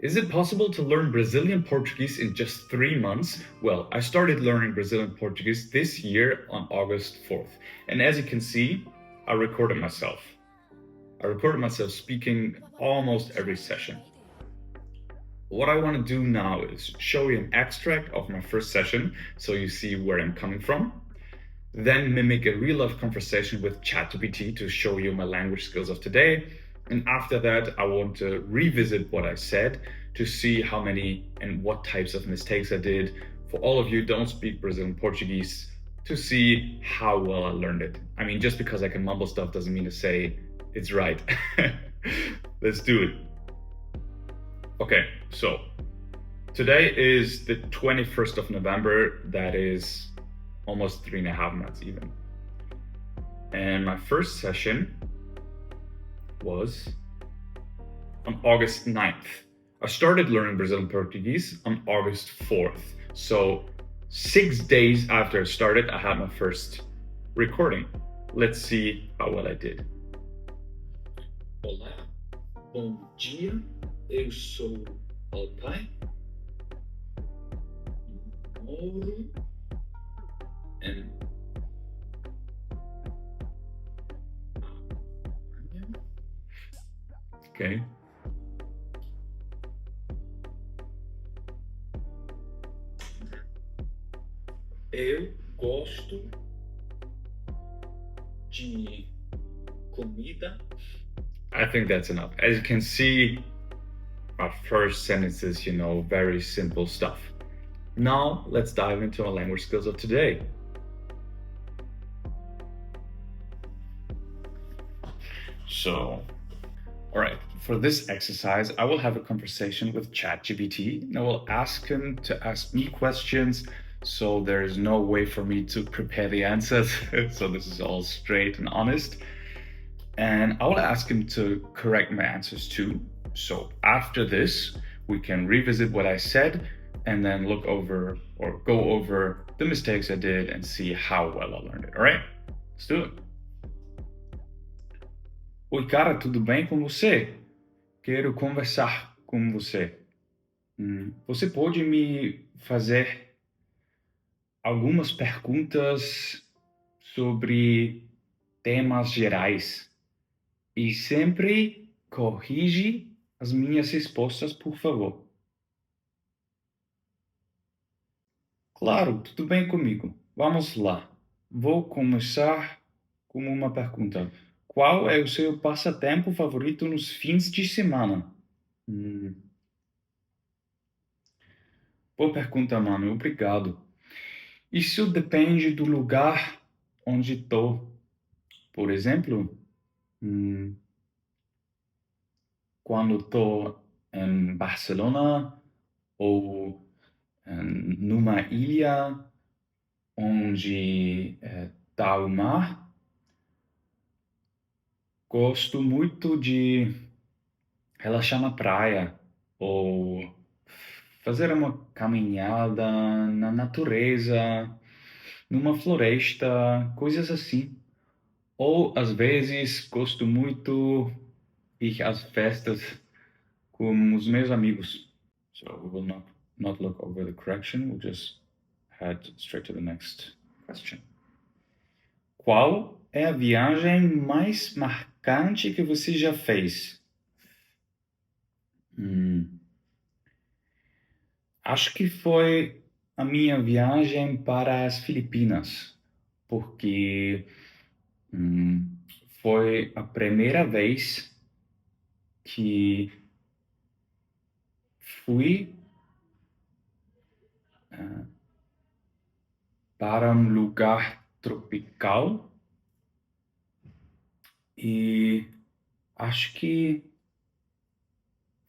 Is it possible to learn Brazilian Portuguese in just 3 months? Well, I started learning Brazilian Portuguese this year on August 4th. And as you can see, I recorded myself. I recorded myself speaking almost every session. What I want to do now is show you an extract of my first session so you see where I'm coming from. Then mimic a real-life conversation with ChatGPT to show you my language skills of today. And after that, I want to revisit what I said to see how many and what types of mistakes I did. For all of you who don't speak Brazilian Portuguese, to see how well I learned it. I mean, just because I can mumble stuff doesn't mean to say it's right. Let's do it. Okay, so today is the 21st of November. That is almost 3.5 months even. And my first session was on August 9th. I started learning Brazilian Portuguese on August 4th. So 6 days after I started, I had my first recording. Let's see how well I did. Olá, bom dia, eu sou o pai, moro em Okay. Eu gosto de comida. I think that's enough. As you can see, our first sentences, very simple stuff. Now, let's dive into our language skills of today. So, all right, for this exercise, I will have a conversation with ChatGPT and I will ask him to ask me questions. So there is no way for me to prepare the answers. So this is all straight and honest. And I will ask him to correct my answers too. So after this, we can revisit what I said and then look over or go over the mistakes I did and see how well I learned it. All right, let's do it. Oi, cara, tudo bem com você? Quero conversar com você. Você pode me fazer algumas perguntas sobre temas gerais e sempre corrige as minhas respostas, por favor. Claro, tudo bem comigo. Vamos lá. Vou começar com uma pergunta. Qual é o seu passatempo favorito nos fins de semana? Boa pergunta, mano. Obrigado. Isso depende do lugar onde estou. Por exemplo, quando estou em Barcelona ou numa ilha onde está o mar, gosto muito de relaxar na praia ou fazer uma caminhada na natureza, numa floresta, coisas assim. Ou, às vezes, gosto muito ir às festas com os meus amigos. So we will not look over the correction, we'll just head straight to the next question. Qual é a viagem mais marcante que você já fez? Acho que foi a minha viagem para as Filipinas, porque foi a primeira vez que fui para um lugar tropical e acho que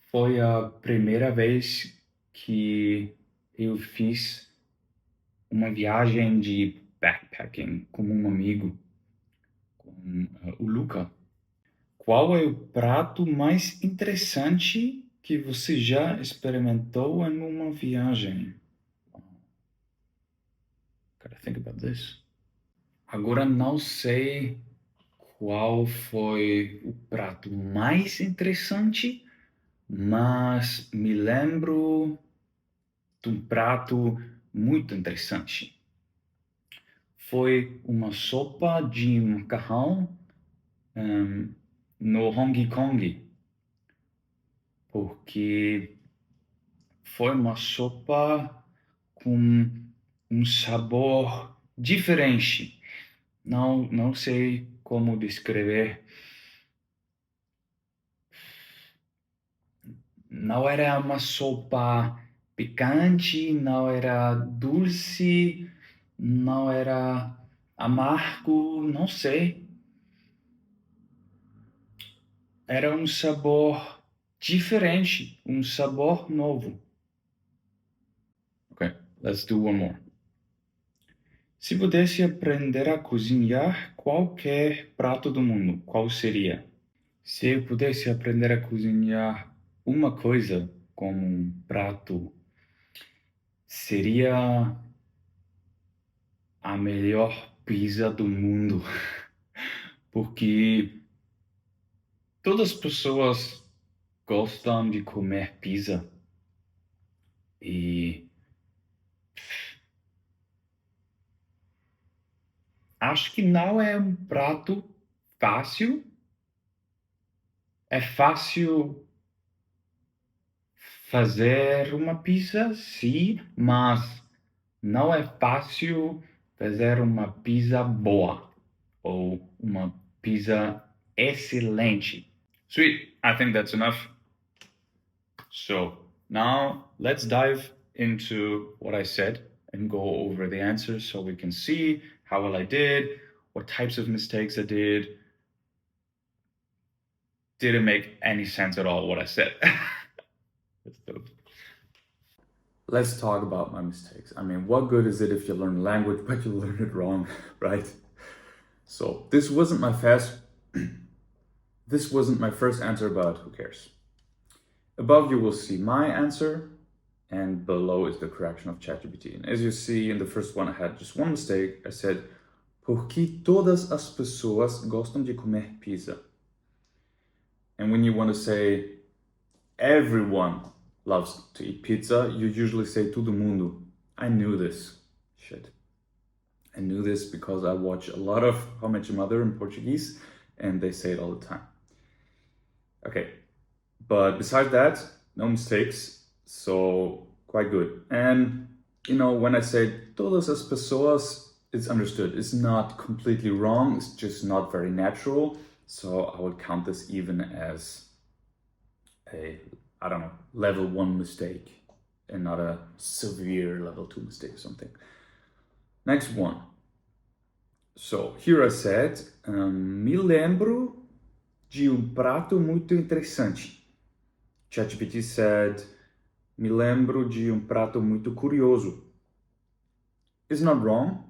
foi a primeira vez que eu fiz uma viagem de backpacking com um amigo, com o Luca. Qual é o prato mais interessante que você já experimentou em uma viagem? Gotta think about this. Agora não sei qual foi o prato mais interessante, mas me lembro de um prato muito interessante. Foi uma sopa de macarrão no Hong Kong, porque foi uma sopa com um sabor diferente. Não sei como descrever. Não era uma sopa picante, não era dulce, não era amargo, não sei. Era um sabor diferente, um sabor novo. Okay, let's do one more. Se pudesse aprender a cozinhar qualquer prato do mundo, qual seria? Se eu pudesse aprender a cozinhar uma coisa como um prato, seria a melhor pizza do mundo, porque todas as pessoas gostam de comer pizza e acho que não é um prato fácil. É fácil fazer uma pizza, sim, mas não é fácil fazer uma pizza boa ou uma pizza excelente. Sweet, I think that's enough. So now let's dive into what I said and go over the answers so we can see how well I did, what types of mistakes I did. Didn't make any sense at all what I said. That's dope. Let's talk about my mistakes. I mean, what good is it if you learn language but you learn it wrong, right? So this wasn't my first answer, but who cares? Above you will see my answer, and below is the correction of ChatGPT. And as you see in the first one, I had just one mistake. I said, por que todas as pessoas gostam de comer pizza? And when you want to say everyone loves to eat pizza, you usually say todo mundo. I knew this. Shit. I knew this because I watch a lot of How I Met Your Mother in Portuguese, and they say it all the time. Okay, but besides that, no mistakes, so quite good. And you know, when I say todas as pessoas, it's understood. It's not completely wrong, it's just not very natural. So I would count this even as a, I don't know, level 1 mistake and not a severe level 2 mistake or something. Next one. So here I said, me lembro de prato muito interessante. ChatGPT said, me lembro de prato muito curioso. It's not wrong.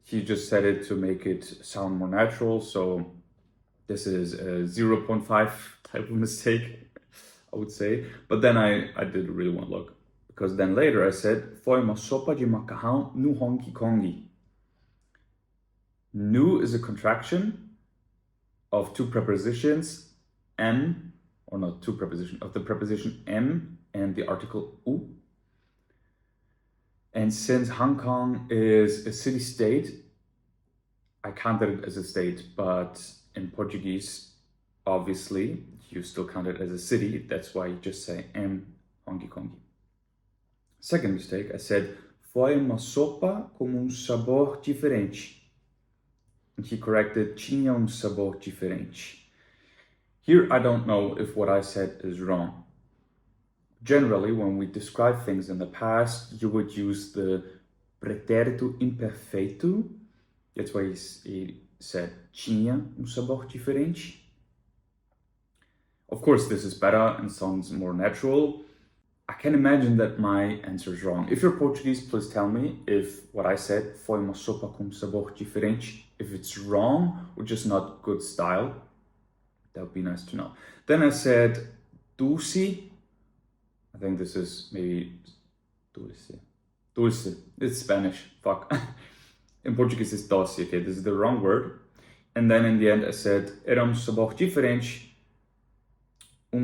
He just said it to make it sound more natural. So this is a 0.5 type of mistake, I would say. But then I did really want to look. Because then later I said, foi uma sopa de macarrão no Hong Kong. Nu is a contraction of two prepositions, n, or not two prepositions, of the preposition n and the article u. And since Hong Kong is a city-state, I counted it as a state, but in Portuguese, obviously, you still count it as a city. That's why you just say M Hong Kong. Second mistake, I said, foi uma sopa com sabor diferente. And he corrected, tinha sabor diferente. Here, I don't know if what I said is wrong. Generally, when we describe things in the past, you would use the pretérito imperfeito. That's why he said, tinha sabor diferente. Of course, this is better and sounds more natural. I can imagine that my answer is wrong. If you're Portuguese, please tell me if what I said, foi uma sopa com sabor diferente, if it's wrong or just not good style. That would be nice to know. Then I said, dulce. I think this is maybe dulce. Dulce. It's Spanish. Fuck. In Portuguese, it's doce. Okay, this is the wrong word. And then in the end, I said, era sabor diferente,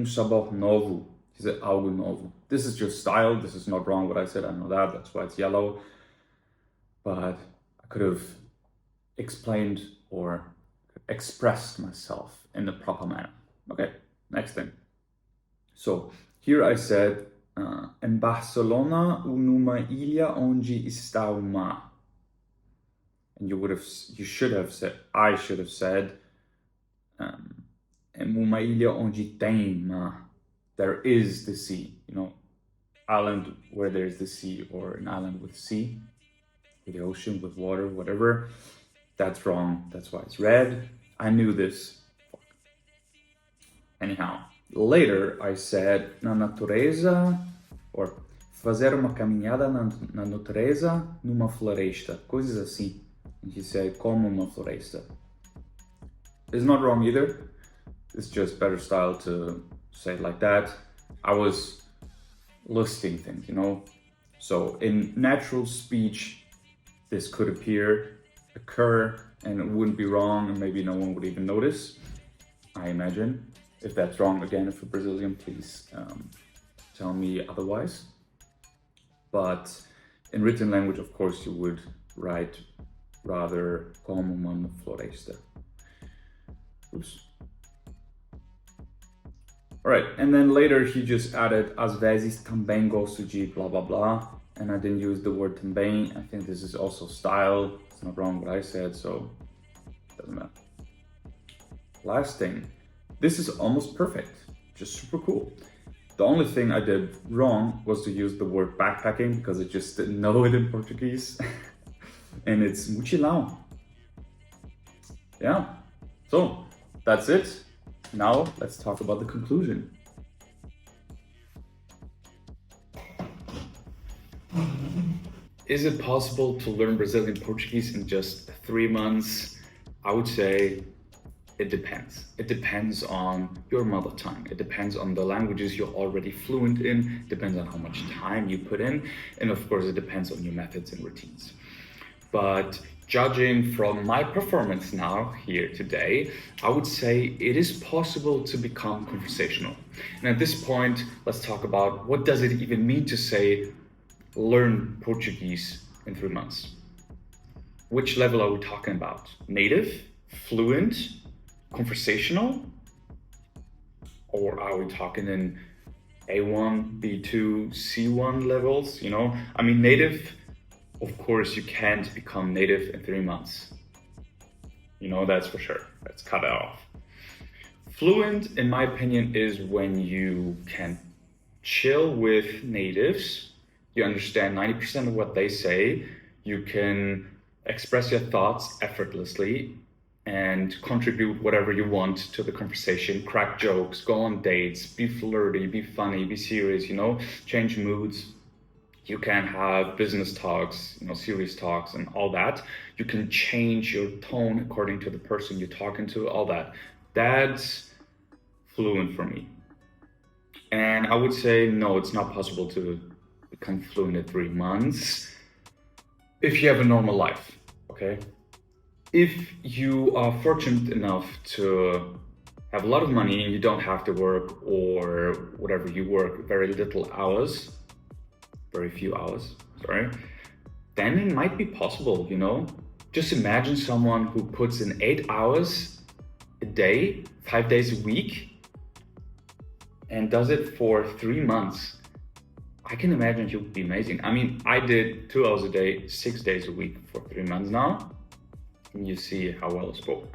sabor novo. Dizer algo novo. This is just style. This is not wrong what I said. I know that. That's why it's yellow. But I could have explained or expressed myself in the proper manner. Okay, next thing. So here I said, em Barcelona numa ilha onde está o mar. And you should have said, I should have said, em uma ilha onde tem mar. There is the sea, island where there's the sea, or an island with sea, with the ocean, with water, whatever. That's wrong. That's why it's red. I knew this. Anyhow, later I said na natureza, or fazer uma caminhada na natureza numa floresta, coisas assim. And he said como uma floresta. It's not wrong either. It's just better style to say it like that. I was listing things, So in natural speech, this could occur, and it wouldn't be wrong, and maybe no one would even notice, I imagine. If that's wrong, again, if you're Brazilian, please tell me otherwise. But in written language, of course, you would write rather como uma floresta. Oops. All right, and then later he just added às vezes também gosto de blah blah blah, and I didn't use the word também. I think this is also style. It's not wrong what I said, so it doesn't matter. Last thing, this is almost perfect, just super cool. The only thing I did wrong was to use the word backpacking because I just didn't know it in Portuguese, and it's mochilão. Yeah, so that's it. Now, let's talk about the conclusion. Is it possible to learn Brazilian Portuguese in just 3 months? I would say it depends. It depends on your mother tongue. It depends on the languages you're already fluent in. It depends on how much time you put in. And of course, it depends on your methods and routines. But judging from my performance now here today, I would say it is possible to become conversational. And at this point, let's talk about what does it even mean to say, learn Portuguese in 3 months? Which level are we talking about? Native, fluent, conversational? Or are we talking in A1, B2, C1 levels? Native, of course, you can't become native in 3 months. That's for sure. Let's cut it off. Fluent, in my opinion, is when you can chill with natives. You understand 90% of what they say. You can express your thoughts effortlessly and contribute whatever you want to the conversation, crack jokes, go on dates, be flirty, be funny, be serious, change moods. You can have business talks, serious talks and all that. You can change your tone according to the person you're talking to, all that. That's fluent for me. And I would say, no, it's not possible to become fluent in 3 months if you have a normal life, okay? If you are fortunate enough to have a lot of money and you don't have to work, or whatever you work, very few hours, then it might be possible, Just imagine someone who puts in 8 hours a day, 5 days a week, and does it for 3 months. I can imagine he would be amazing. I did 2 hours a day, 6 days a week for 3 months now, and you see how well I spoke.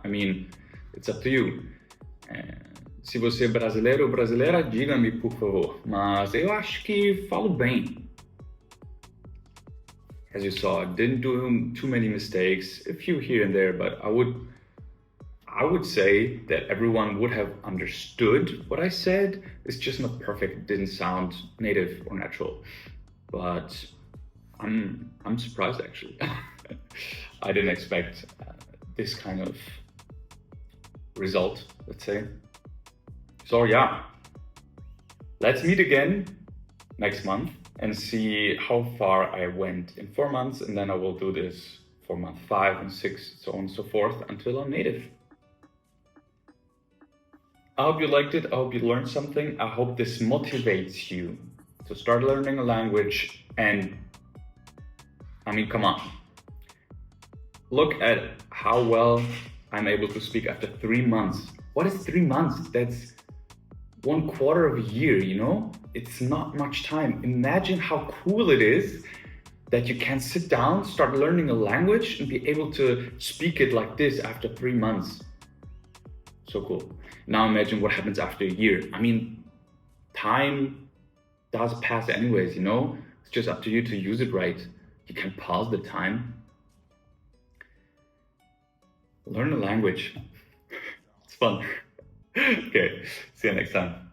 It's up to you. Se você é brasileiro ou brasileira, diga-me, por favor. Mas eu acho que falo bem. As you saw, I didn't do too many mistakes, a few here and there, but I would say that everyone would have understood what I said. It's just not perfect. It didn't sound native or natural, but I'm surprised actually. I didn't expect this kind of result, let's say. So yeah, let's meet again next month and see how far I went in 4 months, and then I will do this for month 5 and 6, so on and so forth, until I'm native. I hope you liked it. I hope you learned something. I hope this motivates you to start learning a language. And I mean, come on. Look at how well I'm able to speak after 3 months. What is 3 months? That's 1/4 of a year, you know? It's not much time. Imagine how cool it is that you can sit down, start learning a language, and be able to speak it like this after 3 months. So cool. Now imagine what happens after a year. I mean, time does pass anyways, you know? It's just up to you to use it right. You can pause the time. Learn a language. It's fun. Okay, see you next time.